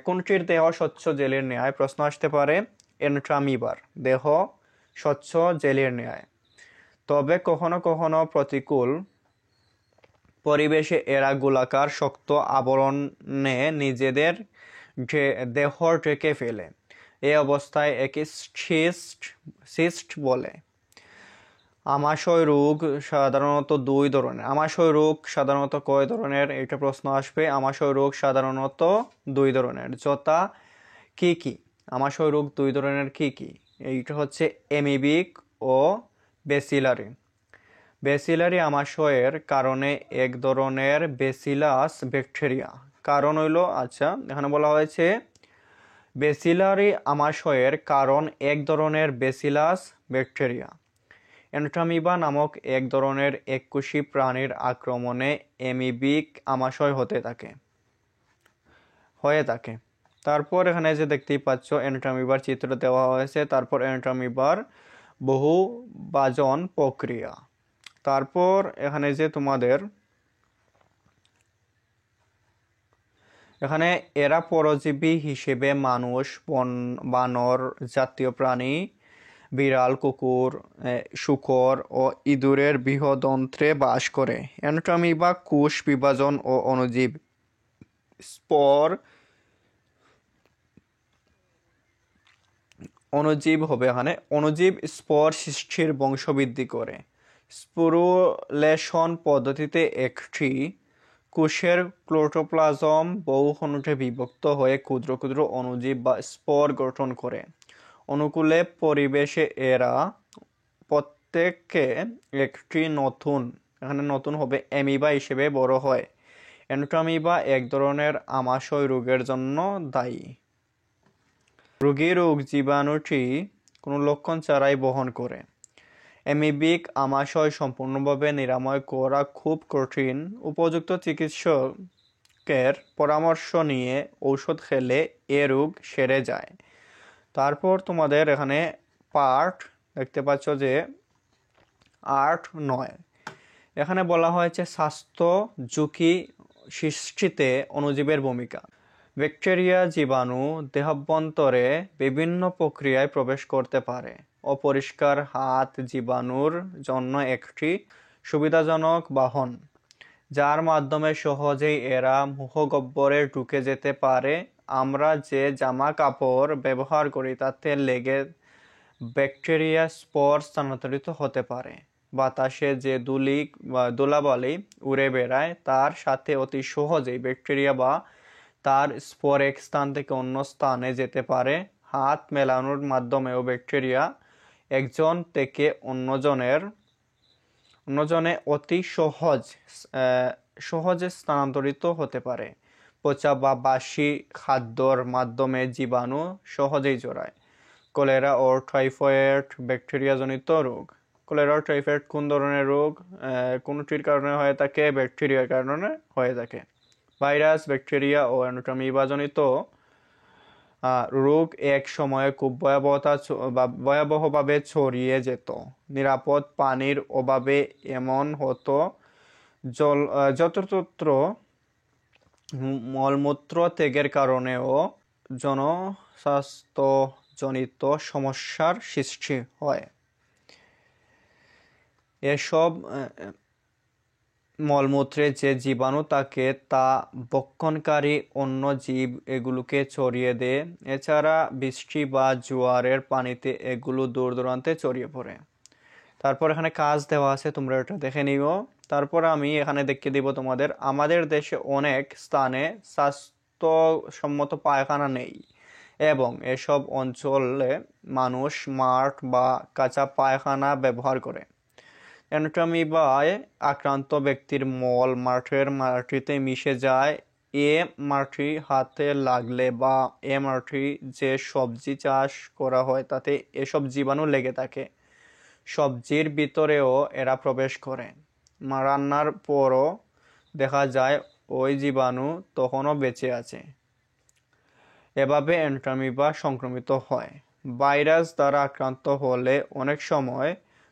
কোনটির দেহ স্বচ্ছ জেলির ন্যায়? প্রশ্ন আসতে পারে। অ্যান্ট্রামিবার দেহ স্বচ্ছ জেলির ন্যায়। তবে কখনো কখনো প্রতিকূল পরিবেশে এরা গোলাকার শক্ত আবরণে নিজেদের দেহ ঢেকে ফেলে। এই অবস্থায় একে সিস্ট বলে। আমাশয় রোগ সাধারণত 2 ধরনের। আমাশয় রোগ সাধারণত কয় ধরনের? এটা প্রশ্ন আসবে। আমাশয় রোগ সাধারণত 2 ধরনের। যথা কি কি? আমাশয় রোগ 2 ধরনের কি কি? এইটা হচ্ছে অ্যামিবিক ও বেসিলারি। বেসিলারি আমাশয়ের কারণে এক ধরনের বেসিলাস ব্যাকটেরিয়া। কারণ হইল, আচ্ছা এখানে বলা হয়েছে বেসিলারি আমাশয়ের কারণ এক ধরনের বেসিলাস ব্যাকটেরিয়া। অ্যান্ট্রামিবা নামক এক ধরনের এককোষী প্রাণীর আক্রমণে অ্যামিবিক আমাশয় হয়ে থাকে। তারপর এখানে যে দেখতেই পাচ্ছ অ্যান্ট্রামিবার চিত্র দেওয়া হয়েছে। তারপর অ্যান্ট্রামিবার বহুভাজন প্রক্রিয়া। তারপর এখানে যে তোমাদের এখানে এরা পরজীবী হিসেবে মানুষ, বানর জাতীয় প্রাণী, বিড়াল, কুকুর, শূকর ও ইঁদুরের বৃহদন্ত্রে বাস করে। অ্যান্ট্রামিবা কোষ বিভাজন ও অণুজীব স্পর সৃষ্টির বংশবৃদ্ধি করে। স্পোরুলেশন পদ্ধতিতে একটি কোষের ক্লোটোপ্লাজম বহু অণুতে বিভক্ত হয়ে ক্ষুদ্র ক্ষুদ্র অণুজীব বা স্পর গঠন করে। অনুকূলে পরিবেশে এরা প্রত্যেকে একটি নতুন হবে অ্যামিবা হিসেবে বড় হয়। অ্যান্ট্রামিবা এক ধরনের আমাশয় রোগের জন্য দায়ী। রোগী রোগ জীবাণুটি কোনো লক্ষণ ছাড়াই বহন করে। অ্যামিবিক আমাশয় সম্পূর্ণভাবে নিরাময় করা খুব কঠিন। উপযুক্ত চিকিৎসকের পরামর্শ নিয়ে ঔষধ খেলে এ রোগ সেরে যায়। তারপর তোমাদের এখানে পার্ট দেখতে পাচ্ছ যে 8-9, এখানে বলা হয়েছে স্বাস্থ্য ঝুঁকি সৃষ্টিতে অণুজীবের ভূমিকা। ব্যাকটেরিয়া জীবাণু দেহাভ্যন্তরে বিভিন্ন প্রক্রিয়ায় প্রবেশ করতে পারে। অপরিষ্কার হাত জীবাণুর জন্য একটি সুবিধাজনক বাহন, যার মাধ্যমে সহজেই এরা মুখগহ্বরে ঢুকে যেতে পারে। আমরা যে জামা কাপড় ব্যবহার করি তাতে লেগে ব্যাকটেরিয়া স্পর স্থানান্তরিত হতে পারে। বাতাসে যে ধুলাবালি উড়ে বেড়ায় তার সাথে অতি সহজেই ব্যাকটেরিয়া বা তার স্পর এক স্থান থেকে অন্য স্থানে যেতে পারে। হাত মেলানোর মাধ্যমেও ব্যাকটেরিয়া একজন থেকে অন্যজনে অতি সহজে স্থানান্তরিত হতে পারে। পচা বা বাসি খাদ্যর মাধ্যমে জীবাণু সহজেই জড়ায়। কলেরা ও টাইফয়েড ব্যাকটেরিয়াজনিত রোগ। কলেরা ও টাইফয়েড কোন ধরনের রোগ? কোনটির কারণে হয়ে থাকে? ব্যাকটেরিয়ার কারণে হয়ে থাকে। ভাইরাস, ব্যাকটেরিয়া ও অ্যানোটামিবাজনিত রোগ এক সময়ে খুব ভয়াবহভাবে ছড়িয়ে যেত। নিরাপদ পানির অভাবে এমন হতো যত্রতত্র মলমূত্র ত্যাগের কারণেও জনস্বাস্থ্যজনিত সমস্যার সৃষ্টি হয়। এসব মলমূত্রে যে জীবাণু থাকে তা ভক্ষণকারী অন্য জীব এগুলোকে ছড়িয়ে দেয়। এছাড়া বৃষ্টি বা জোয়ারের পানিতে এগুলো দূর দূরান্তে ছড়িয়ে পড়ে। তারপর এখানে কাজ দেওয়া আছে, তোমরা এটা দেখে নিও। তারপর আমি এখানে দেখিয়ে দিব তোমাদের, আমাদের দেশে অনেক স্থানে স্বাস্থ্যসম্মত পায়খানা নেই এবং এসব অঞ্চলে মানুষ মাঠ বা কাঁচা পায়খানা ব্যবহার করে। অ্যানোটামিবায় আক্রান্ত ব্যক্তির মল মাঠের মাটিতে মিশে যায়। এ মাটি হাতে লাগলে বা এ মাটি যে সবজি চাষ করা হয় তাতে এসব জীবাণু লেগে থাকে। সবজির ভিতরেও এরা প্রবেশ করে। রান্নার পরও দেখা যায় ওই জীবাণু তখনও বেঁচে আছে। এভাবে অ্যানোটামিবা সংক্রমিত হয়। ভাইরাস দ্বারা আক্রান্ত হলে অনেক সময়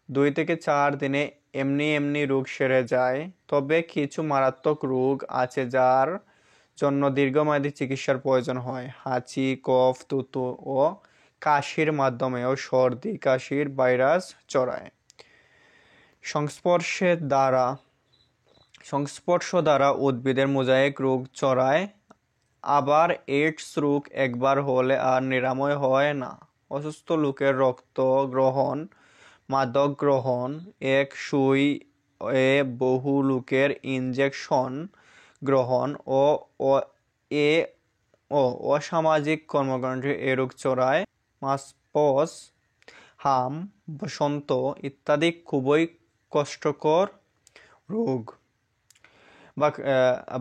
2 থেকে 4 দিনে এমনি রোগ সেরে যায়। তবে কিছু মারাত্মক রোগ আছে যার জন্য দীর্ঘমেয়াদী চিকিৎসার প্রয়োজন হয়। হাঁচি, কফ, থুতু ও কাশির মাধ্যমেও সর্দি কাশির ভাইরাস ছড়ায়। সংস্পর্শ দ্বারা উদ্ভিদের মোজাইক রোগ ছড়ায়। আবার এইডস রোগ একবার হলে আর নিরাময় হয় না। অসুস্থ লোকের রক্ত গ্রহণ, মাদক গ্রহণ, এক সুই এ বহু লোকের ইনজেকশন গ্রহণ ও অসামাজিক কর্মকাণ্ডে এ রোগ ছড়ায়। মাসপস, হাম, বসন্ত ইত্যাদি খুবই কষ্টকর রোগ।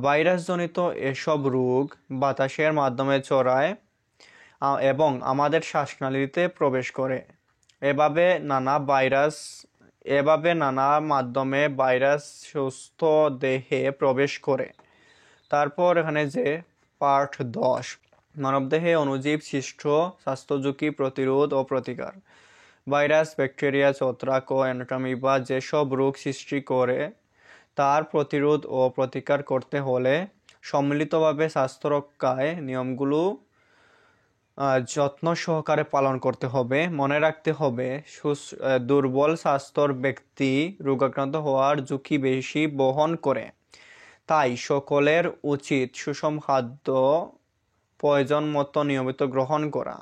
ভাইরাসজনিত এসব রোগ বাতাসের মাধ্যমে ছড়ায় এবং আমাদের শ্বাসনালীতে প্রবেশ করে। এভাবে নানা মাধ্যমে ভাইরাস সুস্থ দেহে প্রবেশ করে। তারপর এখানে যে পার্ট 10, মানবদেহে অণুজীব সৃষ্ট স্বাস্থ্য ঝুঁকি, প্রতিরোধ ও প্রতিকার। ভাইরাস, ব্যাকটেরিয়া, ছত্রাক ও অ্যানোটামিবা যেসব রোগ সৃষ্টি করে তার প্রতিরোধ ও প্রতিকার করতে হলে সম্মিলিতভাবে স্বাস্থ্যরক্ষায় নিয়মগুলো যত্ন সহকারে পালন করতে হবে। মনে রাখতে হবে, দুর্বল স্বাস্থ্যর ব্যক্তি রোগাক্রান্ত হওয়ার ঝুঁকি বেশি বহন করে। তাই সকলের উচিত সুষম খাদ্য প্রয়োজন মতো নিয়মিত গ্রহণ করা।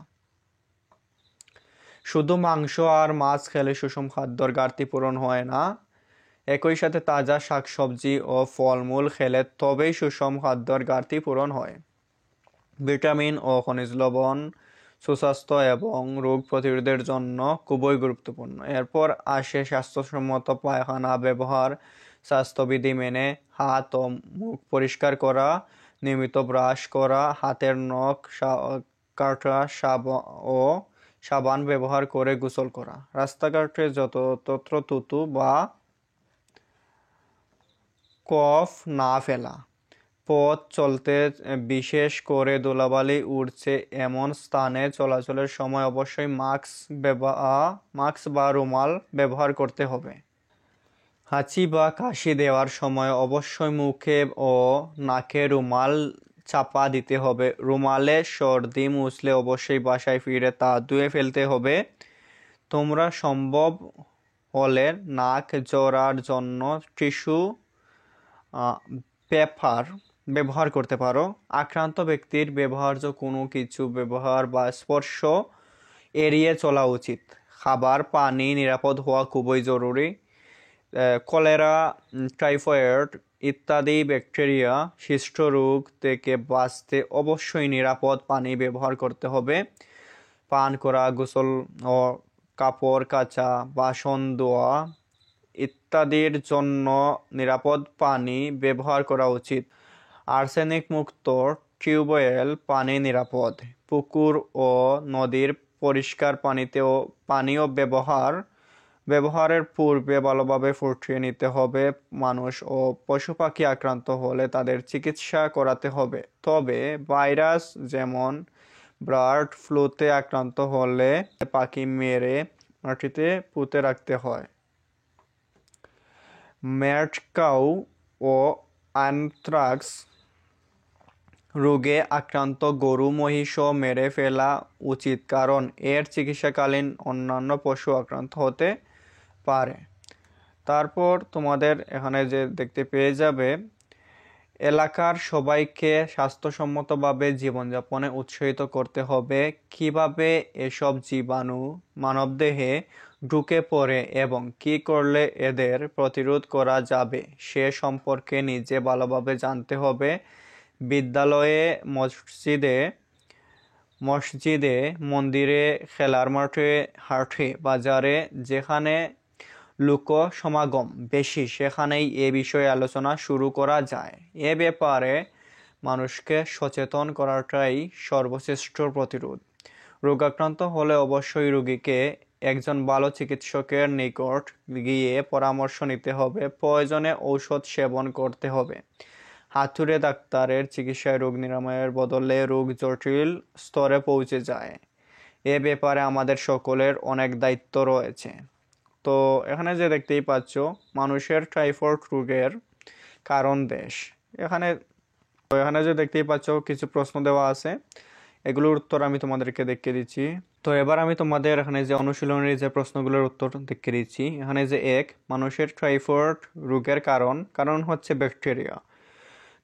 শুধু মাংস আর মাছ খেলে সুষম খাদ্যর ঘাটতি পূরণ হয় না। একই সাথে তাজা শাকসবজি ও ফলমূল খেলে তবেই সুষম খাদ্যর ঘাটতি পূরণ হয়। ভিটামিন ও খনিজ লবণ সুস্বাস্থ্য এবং রোগ প্রতিরোধের জন্য খুবই গুরুত্বপূর্ণ। এরপর আসে স্বাস্থ্যসম্মত পায়খানা ব্যবহার। স্বাস্থ্যবিধি মেনে হাত ও মুখ পরিষ্কার করা, নিয়মিত ব্রাশ করা, হাতের নখ কাটা ও সাবান ব্যবহার করে গোসল করা। রাস্তাঘাটে যত্রতত্র থুতু বা কফ না ফেলা। পথ চলতে, বিশেষ করে ধুলাবালি উড়ছে এমন স্থানে চলাচলের সময় অবশ্যই মাস্ক বা রুমাল ব্যবহার করতে হবে। হাঁচি বা কাশি দেওয়ার সময় অবশ্যই মুখে ও নাকে রুমাল চাপা দিতে হবে। রুমালে সর্দি মুছলে অবশ্যই বাসায় ফিরে তা ধুয়ে ফেলতে হবে। তোমরা সম্ভব হলে নাক জড়ার জন্য টিস্যু পেপার ব্যবহার করতে পারো। আক্রান্ত ব্যক্তির ব্যবহার্য কোনো কিছু ব্যবহার বা স্পর্শ এড়িয়ে চলা উচিত। খাবার পানি নিরাপদ হওয়া খুবই জরুরি। কলেরা, টাইফয়েড ইত্যাদি ব্যাকটেরিয়া সৃষ্ট রোগ থেকে বাঁচতে অবশ্যই নিরাপদ পানি ব্যবহার করতে হবে। পান করা, গোসল ও কাপড় কাচা, বাসন ধোয়া ইত্যাদির জন্য নিরাপদ পানি ব্যবহার করা উচিত। আর্সেনিক মুক্ত টিউবওয়েল পানি নিরাপদ। পুকুর ও নদীর পরিষ্কার পানীয় ব্যবহারের পূর্বে ভালোভাবে ফুটিয়ে নিতে হবে। মানুষ ও পশু পাখি আক্রান্ত হলে তাদের চিকিৎসা করাতে হবে। তবে ভাইরাস যেমন বার্ড ফ্লুতে আক্রান্ত হলে পাখি মেরে মাটিতে পুঁতে রাখতে হয়। ম্যাড কাউ ও অ্যানথ্রাক্স রোগে আক্রান্ত গরু মহিষও মেরে ফেলা উচিত, কারণ এর চিকিৎসাকালীন অন্যান্য পশু আক্রান্ত হতে পারে। তারপর তোমাদের এখানে যে দেখতে পেয়ে যাবে, এলাকার সবাইকে স্বাস্থ্যসম্মতভাবে জীবনযাপনে উৎসাহিত করতে হবে। কিভাবে এসব জীবাণু মানবদেহে ঢুকে পড়ে এবং কি করলে এদের প্রতিরোধ করা যাবে সে সম্পর্কে নিজে ভালোভাবে জানতে হবে। বিদ্যালয়ে, মসজিদে, মন্দিরে, খেলার মাঠে, হাটে, বাজারে যেখানে লোক সমাগম বেশি সেখানেই এ বিষয়ে আলোচনা শুরু করা যায়। এ ব্যাপারে মানুষকে সচেতন করাটাই সর্বশ্রেষ্ঠ প্রতিরোধ। রোগাক্রান্ত হলে অবশ্যই রোগীকে একজন ভালো চিকিৎসকের নিকট গিয়ে পরামর্শ নিতে হবে। প্রয়োজনে ঔষধ সেবন করতে হবে। হাতুড়ে ডাক্তারের চিকিৎসায় রোগ নিরাময়ের বদলে রোগ জটিল স্তরে পৌঁছে যায়। এ ব্যাপারে আমাদের সকলের অনেক দায়িত্ব রয়েছে। তো এখানে যে দেখতেই পাচ্ছ, মানুষের টাইফয়েড রোগের কারণ দেশ। এখানে যে দেখতেই পাচ্ছ কিছু প্রশ্ন দেওয়া আছে, এগুলোর উত্তর আমি তোমাদেরকে দেখিয়ে দিচ্ছি। তো এবার আমি তোমাদের এখানে যে অনুশীলনের যে প্রশ্নগুলোর উত্তর দেখিয়ে দিচ্ছি। এখানে যে মানুষের টাইফয়েড রোগের কারণ হচ্ছে ব্যাকটেরিয়া।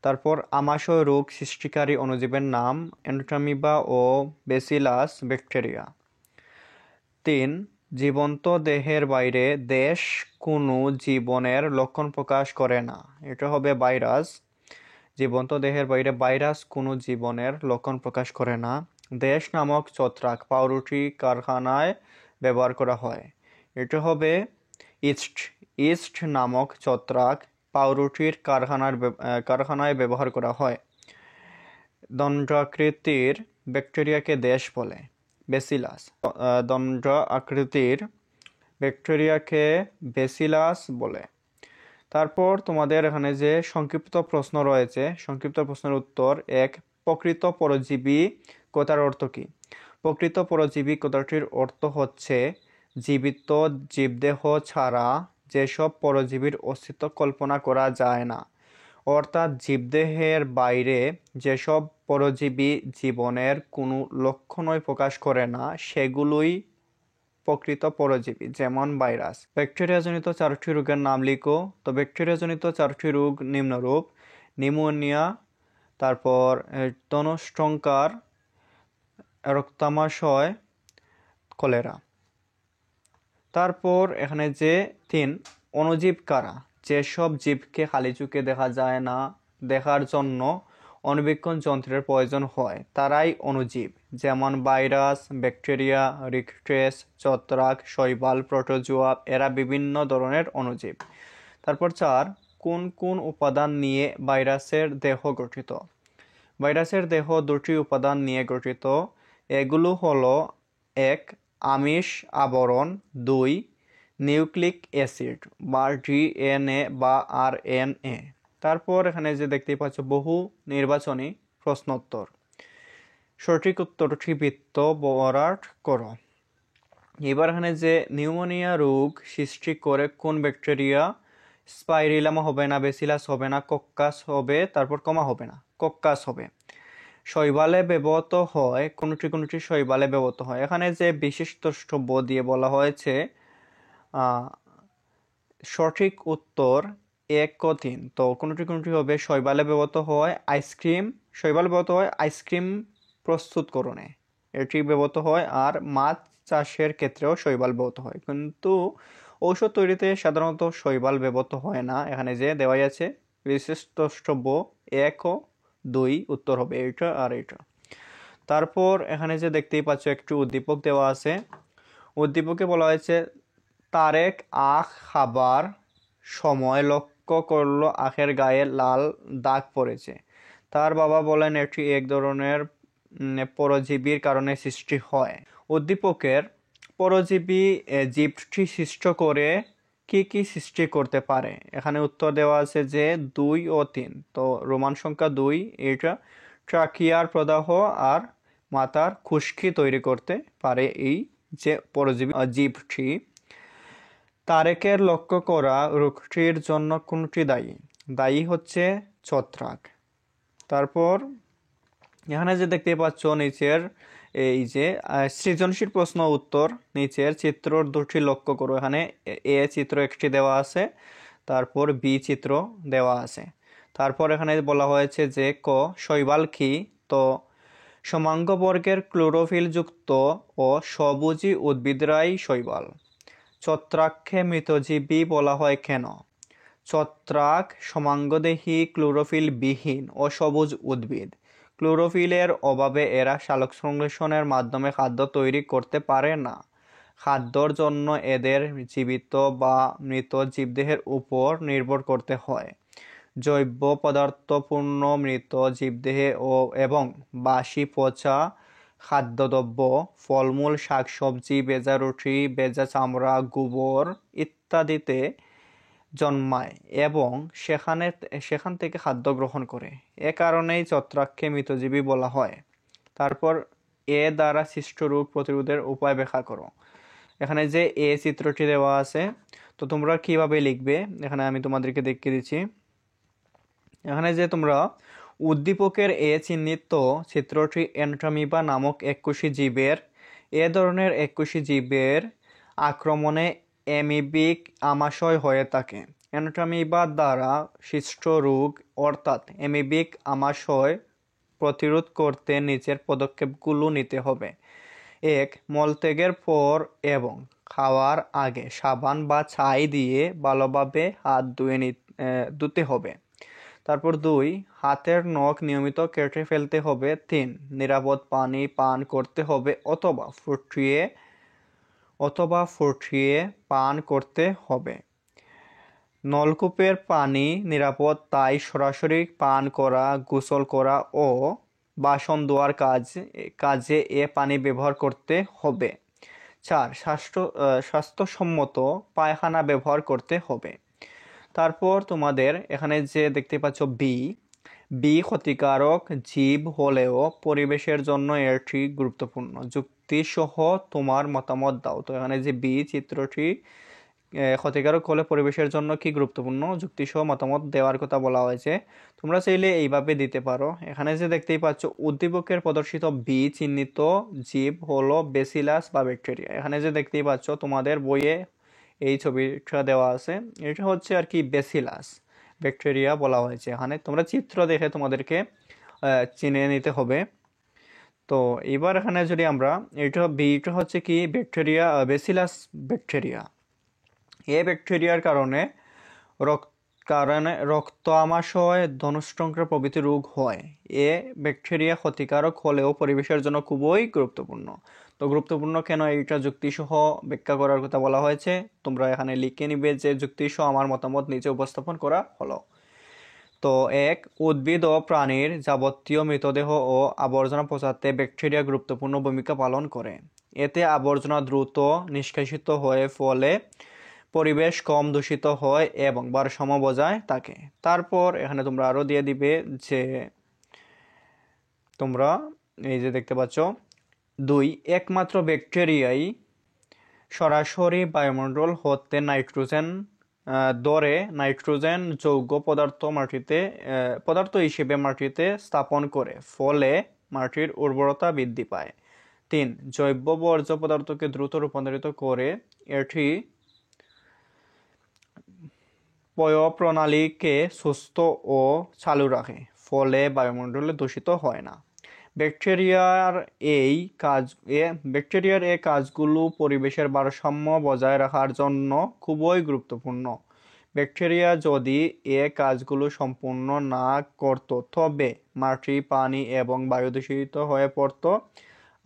তারপর আমাশয় রোগ সৃষ্টিকারী অণুজীবের নাম এন্ডোটামিবা ও ব্যাসিলাস ব্যাকটেরিয়া। 3. জীবন্ত দেহের বাইরে দেশ কোনো জীবনের লক্ষণ প্রকাশ করে না। এটা হবে ভাইরাস। জীবন্ত দেহের বাইরে ভাইরাস কোনো জীবনের লক্ষণ প্রকাশ করে না। দেশ নামক ছত্রাক পাউরুটি কারখানায় ব্যবহার করা হয়। এটা হবে ইস্ট নামক ছত্রাক পাউরুটির কারখানায় ব্যবহার করা হয়। দণ্ডাকৃতির ব্যাকটেরিয়াকে দেশ বলে, ব্যাসিলাস। দণ্ড আকৃতির ব্যাকটেরিয়াকে ব্যাসিলাস বলে। তারপর তোমাদের এখানে যে সংক্ষিপ্ত প্রশ্ন রয়েছে, সংক্ষিপ্ত প্রশ্নের উত্তর। 1. প্রকৃত পরজীবী কথার অর্থ কী? প্রকৃত পরজীবী কথাটির অর্থ হচ্ছে জীবিত জীবদেহ ছাড়া যেসব পরজীবীর অস্তিত্ব কল্পনা করা যায় না, অর্থাৎ জীবদেহের বাইরে যেসব পরজীবী জীবনের কোনো লক্ষণই প্রকাশ করে না সেগুলোই প্রকৃত পরজীবী, যেমন ভাইরাস। ব্যাকটেরিয়াজনিত 4টি রোগের নাম লিখো। তো ব্যাকটেরিয়াজনিত 4টি রোগ নিম্নরূপ: নিউমোনিয়া, তারপর ধনুষ্টঙ্কার, রক্তামাশয়, কলেরা। তারপর এখানে যে 3 অণুজীব কারা? যেসব জীবকে খালি চোখে দেখা যায় না, দেখার জন্য অণুবীক্ষণ যন্ত্রের প্রয়োজন হয় তারাই অণুজীব, যেমন ভাইরাস, ব্যাকটেরিয়া, রিকেটস, ছত্রাক, শৈবাল, প্রোটোজোয়া, এরা বিভিন্ন ধরনের অণুজীব। তারপর 4 কোন কোন উপাদান নিয়ে ভাইরাসের দেহ গঠিত? ভাইরাসের দেহ 2টি উপাদান নিয়ে গঠিত। এগুলো হলো: 1 আমিষ আবরণ, 2 নিউক্লিক অ্যাসিড বা ডিএনএ বা আরএনএ। তারপর এখানে যে দেখতেই পাচ্ছ বহু নির্বাচনী প্রশ্নোত্তর। সঠিক উত্তরটি বৃত্ত ভরাট করো। এবার এখানে যে নিউমোনিয়া রোগ সৃষ্টি করে কোন ব্যাকটেরিয়া? স্পাইরিলামা হবে না, ব্যাসিলাস হবে না, কক্কাস হবে, তারপর কমা হবে না, কক্কাস হবে। শৈবালে ব্যবহৃত হয়, কোনটি শৈবালে ব্যবহৃত হয়? এখানে যে বিশেষ দ্রষ্টব্য দিয়ে বলা হয়েছে, সঠিক উত্তর 1 ও 3। তো কোনটি হবে? শৈবালে ব্যবহৃত হয় শৈবালে ব্যবহৃত হয় আইসক্রিম প্রস্তুতকরণে, এটি ব্যবহৃত হয়। আর মাছ চাষের ক্ষেত্রেও শৈবাল ব্যবহৃত হয়, কিন্তু ঔষধ তৈরিতে সাধারণত শৈবাল ব্যবহৃত হয় না। এখানে যে দেওয়াই আছে বিশেষ দ্রষ্টব্য 1 ও 2, উত্তর হবে এটা আর এটা। তারপর এখানে যে দেখতেই পাচ্ছ একটু উদ্দীপক দেওয়া আছে। উদ্দীপকে বলা হয়েছে তারেক আখ খাবার সময় লক্ষ্য করলো আখের গায়ে লাল দাগ পড়েছে। তার বাবা বলেন এটি এক ধরনের পরজীবীর কারণে সৃষ্টি হয়। উদ্দীপকের পরজীবী জীবটি সৃষ্ট করে কি কি সৃষ্টি করতে পারে? এখানে উত্তর দেওয়া আছে যে 2 ও 3। তো রোমান সংখ্যা 2 এটা ট্রাকিয়ার প্রদাহ আর মাথার খুশকি তৈরি করতে পারে এই যে পরজীবী জীবটি। তারেকের লক্ষ্য করা রোগটির জন্য কোনটি দায়ী? দায়ী হচ্ছে ছত্রাক। তারপর এখানে যে দেখতে পাচ্ছ নিচের এই যে সৃজনশীল প্রশ্ন উত্তর নিচের চিত্র দুটি লক্ষ্য করো। এখানে এ চিত্র একটি দেওয়া আছে, তারপর বি চিত্র দেওয়া আছে। তারপর এখানে বলা হয়েছে যে ক শৈবাল কি? তো সমাঙ্গ বর্গের ক্লোরোফিল যুক্ত ও সবুজী উদ্ভিদরাই শৈবাল। ছত্রাককে মৃতজীবী বলা হয় কেন? ছত্রাক সমাঙ্গদেহী ক্লোরোফিল বিহীন ও সবুজ উদ্ভিদ। ক্লোরোফিলের অভাবে এরা সালোক সংশ্লেষণের মাধ্যমে খাদ্য তৈরি করতে পারে না। খাদ্যর জন্য এদের জীবিত বা মৃত জীবদেহের উপর নির্ভর করতে হয়। জৈব পদার্থপূর্ণ মৃত জীবদেহে এবং বাসি পচা খাদ্যদ্রব্য, ফলমূল, শাকসবজি, ভেজা রুটি, ভেজা চামড়া, গোবর ইত্যাদিতে জন্মায় এবং সেখান থেকে খাদ্য গ্রহণ করে। এ কারণেই ছত্রাককে মৃতজীবী বলা হয়। তারপর এ দ্বারা সৃষ্ট রোগ প্রতিরোধের উপায় ব্যাখ্যা করো। এখানে যে এ চিত্রটি দেওয়া আছে, তো তোমরা কিভাবে লিখবে এখানে আমি তোমাদেরকে দেখিয়ে দিচ্ছি। এখানে যে তোমরা উদ্দীপকের এ চিহ্নিত চিত্রটি এন্ট্রামিবা নামক এককোষী জীবের এ ধরনের এককোষী জীবের আক্রমণে অ্যামিবিক আমাশয় হয়ে থাকে। এন্ট্রামিবা দ্বারা সৃষ্ট রোগ অর্থাৎ অ্যামিবিক আমাশয় প্রতিরোধ করতে নিচের পদক্ষেপগুলো নিতে হবে। 1. মলত্যাগের পর এবং খাওয়ার আগে সাবান বা ছাই দিয়ে ভালোভাবে হাত ধুতে হবে। তারপর 2. হাতের নখ নিয়মিত কেটে ফেলতে হবে। 3. নিরাপদ পানি পান করতে হবে অথবা ফুটিয়ে পান করতে হবে। নলকূপের পানি নিরাপদ, তাই সরাসরি পান করা, গোসল করা ও বাসন ধোয়ার কাজে এ পানি ব্যবহার করতে হবে। 4. স্বাস্থ্যসম্মত পায়খানা ব্যবহার করতে হবে। তারপর তোমাদের এখানে যে দেখতে পাচ্ছ বি ক্ষতিকারক জীব হলেও পরিবেশের জন্য এটি গুরুত্বপূর্ণ। যুক্তি সহ তোমার মতামত দাও। তো এখানে যে বি চিত্রটি ক্ষতিকারক হলে পরিবেশের জন্য কি গুরুত্বপূর্ণ, যুক্তি সহ মতামত দেওয়ার কথা বলা হয়েছে। তোমরা চাইলে এইভাবে দিতে পারো। এখানে যে দেখতেই পাচ্ছ উদ্দীপকের প্রদর্শিত বি চিহ্নিত জীব হলো বেসিলাস বা ব্যাকটেরিয়া। এখানে যে দেখতেই পাচ্ছ তোমাদের বইয়ে এই ছবিটা দেওয়া আছে, এটা হচ্ছে আর কি বেসিলাস ব্যাকটেরিয়া বলা হয়েছে। এখানে তোমরা চিত্র দেখে তোমাদেরকে চিনে নিতে হবে। তো এবার এখানে যদি আমরা বিটা হচ্ছে কি ব্যাকটেরিয়া, বেসিলাস ব্যাকটেরিয়া। এই ব্যাকটেরিয়ার কারণে রক্ত আমাশয়, ধনুষ্টঙ্কার প্রভৃতি রোগ হয়। এ ব্যাকটেরিয়া ক্ষতিকারক হলেও পরিবেশের জন্য খুবই গুরুত্বপূর্ণ। তো গুরুত্বপূর্ণ কেন এইটা যুক্তিসহ ব্যাখ্যা করার কথা বলা হয়েছে। তোমরা এখানে লিখে নিবে যে যুক্তিসহ আমার মতামত নিচে উপস্থাপন করা হলো। তো 1. উদ্ভিদ ও প্রাণীর যাবতীয় মৃতদেহ ও আবর্জনা পচাতে ব্যাকটেরিয়া গুরুত্বপূর্ণ ভূমিকা পালন করে। এতে আবর্জনা দ্রুত নিষ্কাশিত হয়ে ফলে পরিবেশ কম দূষিত হয় এবং ভারসাম্য বজায় থাকে। তারপর এখানে তোমরা আরো দিয়ে দিবে যে তোমরা এই যে দেখতে পাচ্ছ 2. একমাত্র ব্যাকটেরিয়াই সরাসরি বায়ুমণ্ডল হতে নাইট্রোজেন যৌগ পদার্থ হিসেবে মাটিতে স্থাপন করে, ফলে মাটির উর্বরতা বৃদ্ধি পায়। 3. জৈব বর্জ্য পদার্থকে দ্রুত রূপান্তরিত করে এটি প্রণালীকে সুস্থ ও চালু রাখে, ফলে বায়ুমণ্ডলে দূষিত হয় না। ব্যাকটেরিয়ার এই কাজগুলো পরিবেশের ভারসাম্য বজায় রাখার জন্য খুবই গুরুত্বপূর্ণ। ব্যাকটেরিয়া যদি এ কাজগুলো সম্পূর্ণ না করত তবে মাটি, পানি এবং বায়ু দূষিত হয়ে পড়ত।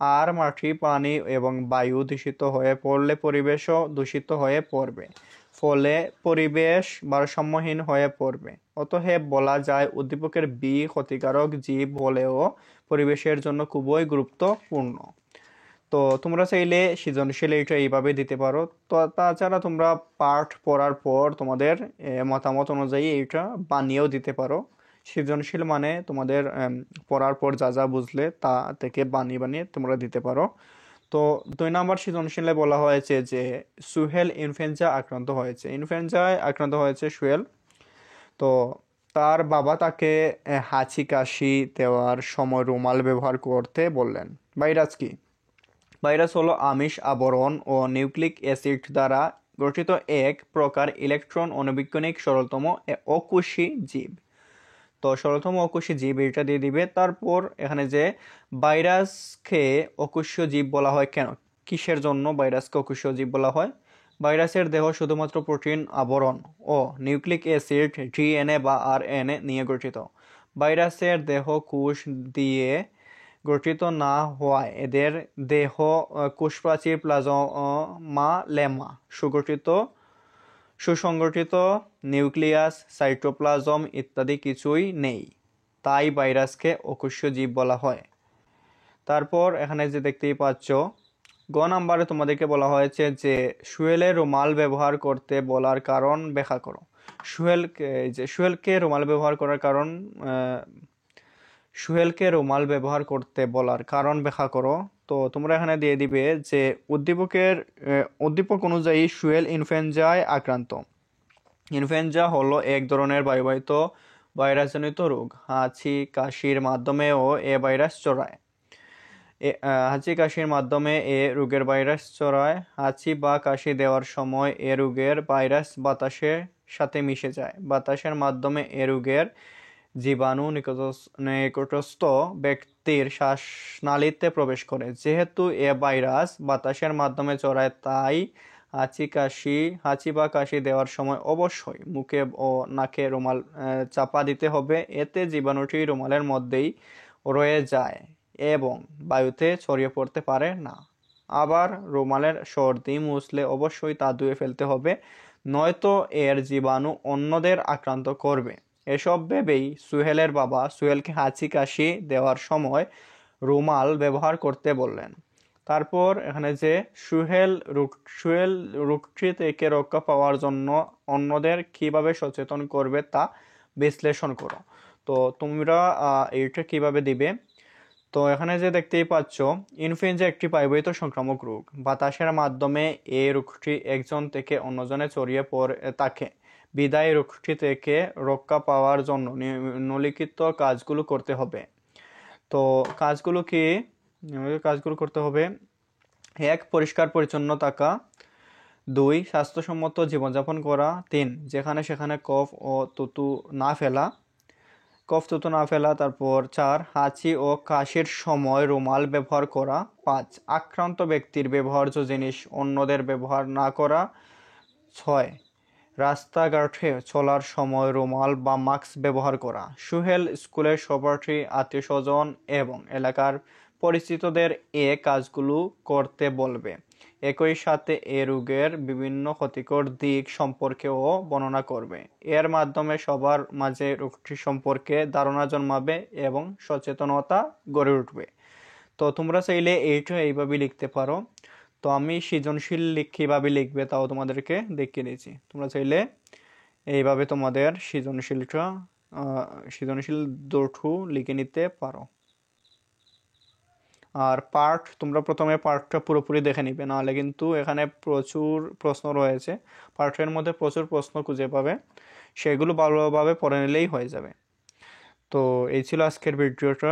আর মাটি, পানি এবং বায়ু দূষিত হয়ে পড়লে পরিবেশও দূষিত হয়ে পড়বে, ফলে পরিবেশ ভারসাম্যহীন হয়ে পড়বে। অতএব বলা যায় উদ্দীপকের বি ক্ষতিকারক জীব হলেও পরিবেশের জন্য খুবই গুরুত্বপূর্ণ। তো তোমরা চাইলে সৃজনশীল এইটা এইভাবে দিতে পারো। তো তাছাড়া তোমরা পাঠ পড়ার পর তোমাদের মতামত অনুযায়ী এইটা বানিয়েও দিতে পারো। সৃজনশীল মানে তোমাদের পড়ার পর যা যা বুঝলে তা থেকে বানিয়ে বানিয়ে তোমরা দিতে পারো। তো 2 নম্বর সৃজনশীলে বলা হয়েছে যে সুহেল ইনফ্লুয়েঞ্জা আক্রান্ত হয়েছে। ইনফ্লুয়েঞ্জায় আক্রান্ত হয়েছে সুহেল। তো তার বাবা তাকে হাঁচি কাশি দেওয়ার সময় রুমাল ব্যবহার করতে বললেন। ভাইরাস কি? ভাইরাস হলো আমিষ আবরণ ও নিউক্লিক অ্যাসিড দ্বারা গঠিত এক প্রকার ইলেকট্রন অণুবীক্ষণিক সরলতম অকোষী জীব। তো সরলতম অকোষী জীব এটা দিয়ে দিবে। তারপর এখানে যে ভাইরাসকে অকোষীয় জীব বলা হয় কেন, কিসের জন্য ভাইরাসকে অকোষীয় জীব বলা হয়? ভাইরাসের দেহ শুধুমাত্র প্রোটিন আবরণ ও নিউক্লিক অ্যাসিড ডিএনএ বা আরএনএ নিয়ে গঠিত। ভাইরাসের দেহ কোষ দিয়ে গঠিত না হওয়ায় এদের দেহ কোষপ্রাচীর, প্লাজমা, লেমা, সুসংগঠিত নিউক্লিয়াস, সাইটোপ্লাজম ইত্যাদি কিছুই নেই। তাই ভাইরাসকে অকোষীয় জীব বলা হয়। তারপর এখানে যে দেখতেই পাচ্ছ গ নাম্বারে তোমাদেরকে বলা হয়েছে যে সুহেলের রুমাল ব্যবহার করতে বলার কারণ ব্যাখ্যা করো। সুহেলকে রুমাল ব্যবহার করার কারণ, সুহেলকে রুমাল ব্যবহার করতে বলার কারণ ব্যাখ্যা করো। তো তোমরা এখানে দিয়ে দিবে যে উদ্দীপক অনুযায়ী সুহেল ইনফ্লুয়েঞ্জায় আক্রান্ত। ইনফ্লুয়েঞ্জা হলো এক ধরনের বায়ুবাহিত ভাইরাসজনিত রোগ। হাঁচি কাশির মাধ্যমেও এ ভাইরাস ছড়ায়। হাঁচি কাশির মাধ্যমে এ রোগের ভাইরাস ছড়ায়। হাঁচি বা কাশি দেওয়ার সময় এ রোগের ভাইরাস বাতাসের সাথে মিশে যায়। বাতাসের মাধ্যমে এ রোগের জীবাণু নিকটস্থ ব্যক্তির শ্বাসনালীতে প্রবেশ করে। যেহেতু এ ভাইরাস বাতাসের মাধ্যমে ছড়ায়, তাই হাঁচি বা কাশি দেওয়ার সময় অবশ্যই মুখে ও নাকে রুমাল চাপা দিতে হবে। এতে জীবাণুটি রুমালের মধ্যেই রয়ে যায় এবং বায়ুতে ছড়িয়ে পড়তে পারে না। আবার রুমালের সর্দি মুছলে অবশ্যই তা ধুয়ে ফেলতে হবে, নয়তো এর জীবাণু অন্যদের আক্রান্ত করবে। এসব ভেবেই সুহেলের বাবা সুহেলকে হাঁচি কাশি দেওয়ার সময় রুমাল ব্যবহার করতে বললেন। তারপর এখানে যে সুহেল রোগটি থেকে রক্ষা পাওয়ার জন্য অন্যদের কিভাবে সচেতন করবে তা বিশ্লেষণ করো। তো তোমরা এইটা কিভাবে দিবে? তো এখানে যে দেখতেই পাচ্ছ ইনফ্লুয়েঞ্জা একটি বায়ুবাহিত সংক্রামক রোগ। বাতাসের মাধ্যমে এই রোগটি একজন থেকে অন্যজনে ছড়িয়ে পড়ে থাকে। বিদায় রোগটি থেকে রক্ষা পাওয়ার জন্য নিম্নলিখিত কাজগুলো করতে হবে। তো কাজগুলো কি? কাজগুলো করতে হবে: 1. পরিষ্কার পরিচ্ছন্ন থাকা। 2. স্বাস্থ্যসম্মত জীবনযাপন করা। 3. যেখানে সেখানে কফ থুতু না ফেলা। তারপর 4. হাঁচি ও কাশির সময় রুমাল ব্যবহার করা। 5. আক্রান্ত ব্যক্তির ব্যবহার্য জিনিস অন্যদের ব্যবহার না করা। 6. রাস্তাঘাটে চলার সময় রুমাল বা মাস্ক ব্যবহার করা। সুহেল স্কুলের সহপাঠী, আত্মীয়স্বজন এবং এলাকার পরিচিতদের এ কাজগুলো করতে বলবে। একই সাথে এ রোগের বিভিন্ন ক্ষতিকর দিক সম্পর্কেও বর্ণনা করবে। এর মাধ্যমে সবার মাঝে রোগটি সম্পর্কে ধারণা জন্মাবে এবং সচেতনতা গড়ে উঠবে। তো তোমরা চাইলে এইটা এইভাবে লিখতে পারো। তো আমি সৃজনশীল কীভাবে লিখবে তাও তোমাদেরকে দেখিয়ে দিয়েছি। তোমরা চাইলে এইভাবে তোমাদের সৃজনশীল দুটো লিখে নিতে পারো। আর তোমরা প্রথমে পার্টটা পুরোপুরি দেখে নিবে, নাহলে কিন্তু এখানে প্রচুর প্রশ্ন রয়েছে। পার্টের মধ্যে প্রচুর প্রশ্ন খুঁজে পাবে, সেগুলো ভালোভাবে পড়ে নিলেই হয়ে যাবে। তো এই ছিল আজকের ভিডিওটা।